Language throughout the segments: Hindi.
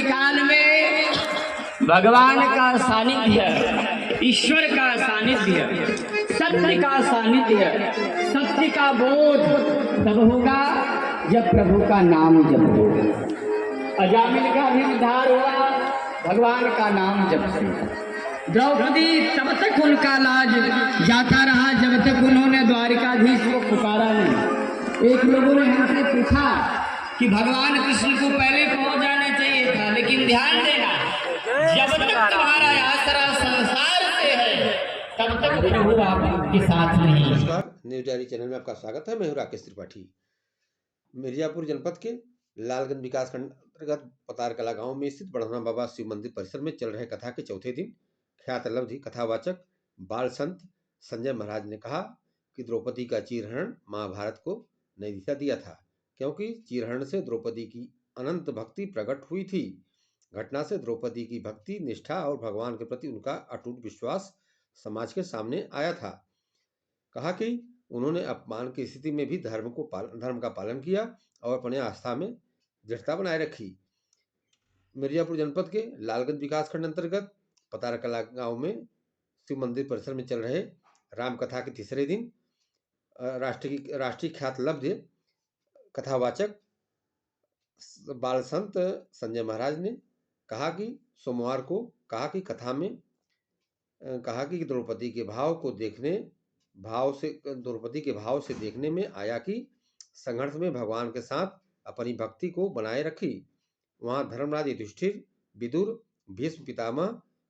कलिकाल में भगवान का सानिध्य, ईश्वर का सानिध्य, सत्य का सानिध्य, सत्य का बोध तब होगा जब प्रभु का नाम जप होगा। अजामिल का भी उद्धार हुआ भगवान का नाम जप से। द्रौपदी तब तक उनका लाज जाता रहा जब तक उन्होंने द्वारिकाधीश को पुकारा नहीं। एक लोगों ने हमसे पूछा कि भगवान कृष्ण को पहले पहुंच जाना चाहिए था, लेकिन ध्यान देना जब तक तुम्हारा आसरा संसार से है तब तक प्रभु आपके साथ नहीं। नमस्कार, न्यूज डायरी चैनल में आपका स्वागत है। मैं हूं राकेश त्रिपाठी। मिर्जापुर जनपद के लालगंज विकासखंड अंतर्गत पतारकला गांव में स्थित बढ़ौना बाबा शिव मंदिर परिसर में चल रहे कथा के चौथे दिन ख्यात लब्धि कथावाचक बाल संत संजय महाराज ने कहा कि द्रौपदी का चीरहरण महाभारत को नई दिशा दिया था, क्योंकि चीरहरण से द्रौपदी की अनंत भक्ति प्रकट हुई थी। घटना से द्रौपदी की भक्ति, निष्ठा और भगवान के प्रति उनका अटूट विश्वास समाज के सामने आया था। कहा कि उन्होंने अपमान की स्थिति में भी धर्म का पालन किया और अपने आस्था में दृढ़ता बनाए रखी। मिर्जापुर जनपद के लालगंज विकासखंड अंतर्गत पतारकला गांव में शिव मंदिर परिसर में चल रहे रामकथा के तीसरे दिन राष्ट्रीय ख्यात लब्ध कथावाचक बाल संत संजय महाराज ने कहा कि सोमवार को कथा में कहा कि द्रौपदी के भाव से देखने में आया कि संघर्ष में भगवान के साथ अपनी भक्ति को बनाए रखी। वहां धर्मराज युधिष्ठिर, विदुर, भीष्म पितामह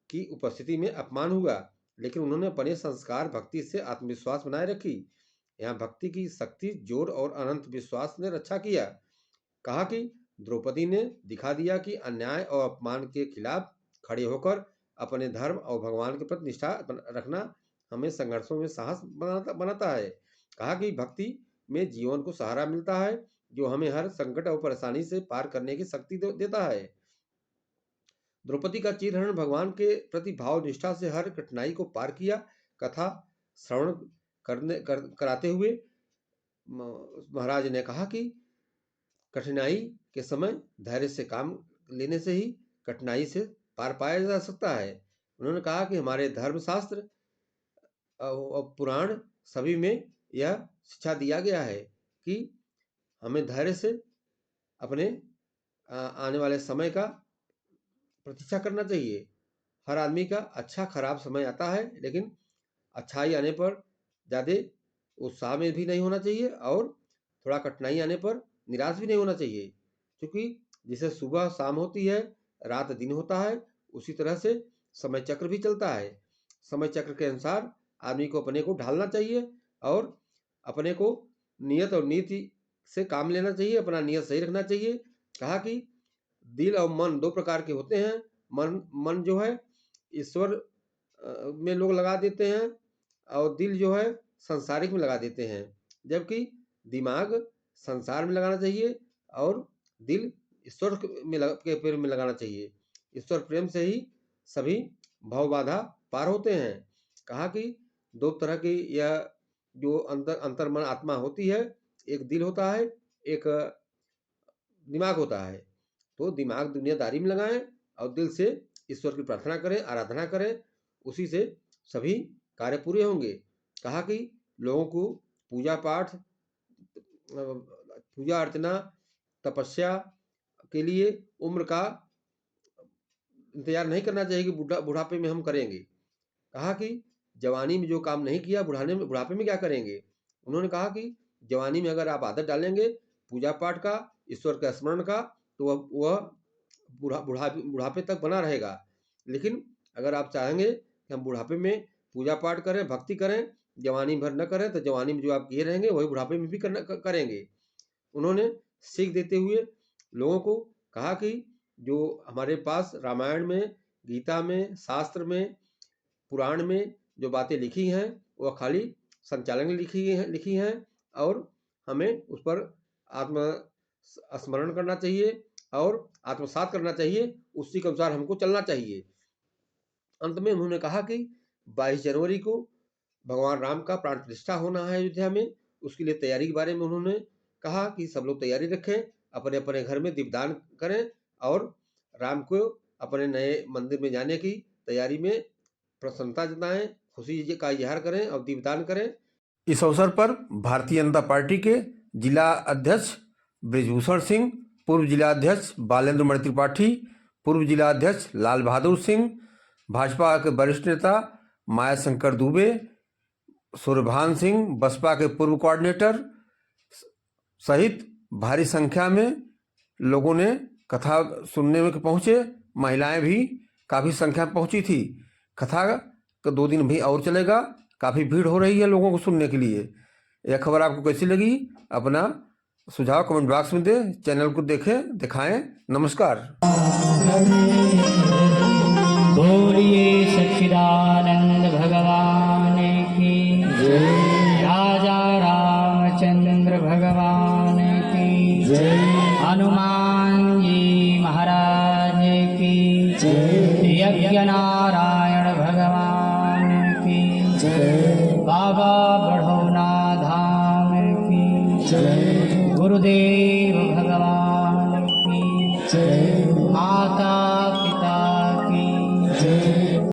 की उपस्थिति में अपमान हुआ, लेकिन उन्होंने अपने संस्कार भक्ति से आत्मविश्वास बनाए रखी। यहाँ भक्ति की शक्ति, जोर और अनंत विश्वास ने रक्षा किया। कहा कि द्रौपदी ने दिखा दिया कि अन्याय और अपमान के खिलाफ खड़े होकर अपने धर्म और भगवान के प्रति निष्ठा रखना हमें संघर्षों में साहस बनाता है। कहा कि भक्ति में जीवन को सहारा मिलता है, जो हमें हर संकट और परेशानी से पार करने की शक्ति देता है। द्रौपदी का चीरहरण भगवान के प्रति भाव निष्ठा से हर कठिनाई को पार किया। कथा श्रवण कराते हुए महाराज ने कहा कि कठिनाई के समय धैर्य से काम लेने से ही कठिनाई से पार पाया जा सकता है। उन्होंने कहा कि हमारे धर्मशास्त्र और पुराण सभी में यह शिक्षा दिया गया है कि हमें धैर्य से अपने आने वाले समय का प्रतीक्षा करना चाहिए। हर आदमी का अच्छा खराब समय आता है, लेकिन अच्छाई आने पर ज़्यादा उत्साह में भी नहीं होना चाहिए और थोड़ा कठिनाई आने पर निराश भी नहीं होना चाहिए, क्योंकि जैसे सुबह शाम होती है, रात दिन होता है, उसी तरह से समय चक्र भी चलता है। समय चक्र के अनुसार आदमी को अपने को ढालना चाहिए और अपने को नियत और नीति से काम लेना चाहिए, अपना नियत सही रखना चाहिए। कहा कि दिल और मन दो प्रकार के होते हैं। मन जो है ईश्वर में लोग लगा देते हैं और दिल जो है संसारिक में लगा देते हैं, जबकि दिमाग संसार में लगाना चाहिए और दिल ईश्वर के प्रेम में लगाना चाहिए। ईश्वर प्रेम से ही सभी भव बाधा पार होते हैं। कहा कि दो तरह की यह जो अंतर्मन आत्मा होती है, एक दिल होता है, एक दिमाग होता है। तो दिमाग दुनियादारी में लगाएं और दिल से ईश्वर की प्रार्थना करें, आराधना करें, उसी से सभी कार्य पूरे होंगे। कहा कि लोगों को पूजा पाठ, पूजा अर्चना, तपस्या के लिए उम्र का इंतजार नहीं करना चाहिए कि बुढ़ापे में हम करेंगे। कहा कि जवानी में जो काम नहीं किया बुढ़ापे में क्या करेंगे। उन्होंने कहा कि जवानी में अगर आप आदत डालेंगे पूजा पाठ का, ईश्वर का स्मरण का, तो वह बुढ़ापे तक बना रहेगा। लेकिन अगर आप चाहेंगे कि हम बुढ़ापे में पूजा पाठ करें, भक्ति करें, जवानी भर न करें, तो जवानी में जो आप किए रहेंगे वही बुढ़ापे में भी करेंगे। उन्होंने सीख देते हुए लोगों को कहा कि जो हमारे पास रामायण में, गीता में, शास्त्र में, पुराण में जो बातें लिखी हैं वह खाली संचालन में लिखी हैं और हमें उस पर स्मरण करना चाहिए और आत्मसात करना चाहिए, उसी के अनुसार हमको चलना चाहिए। अंत में उन्होंने कहा कि 22 जनवरी को भगवान राम का प्राण प्रतिष्ठा होना है अयोध्या में। उसके लिए तैयारी के बारे में उन्होंने कहा कि सब लोग तैयारी रखें, अपने अपने घर में दीपदान करें और राम को अपने नए मंदिर में जाने की तैयारी में प्रसन्नता जताएं, खुशी का इजहार करें और दीपदान करें। इस अवसर पर भारतीय जनता पार्टी के जिला अध्यक्ष ब्रिजभूषण सिंह, पूर्व जिला अध्यक्ष बालेंद्र मणि त्रिपाठी, पूर्व जिला अध्यक्ष लाल बहादुर सिंह, भाजपा के वरिष्ठ नेता माया शंकर दुबे, सूर्यभान सिंह, बसपा के पूर्व कोऑर्डिनेटर सहित भारी संख्या में लोगों ने कथा सुनने में पहुंचे। महिलाएं भी काफ़ी संख्या में पहुंची थी। कथा का 2 दिन भी और चलेगा। काफ़ी भीड़ हो रही है लोगों को सुनने के लिए। यह खबर आपको कैसी लगी? अपना सुझाव कमेंट बॉक्स में दें। चैनल को देखें, दिखाएं। नमस्कार। बोलिए सच्चिदानंद भगवान की जय। राजा रामचंद्र भगवान की जय। हनुमान जी महाराज की जय। यज्ञ नारायण भगवान की जय। बाबा बढ़ौना धाम की जय। गुरुदेव भगवान की जय।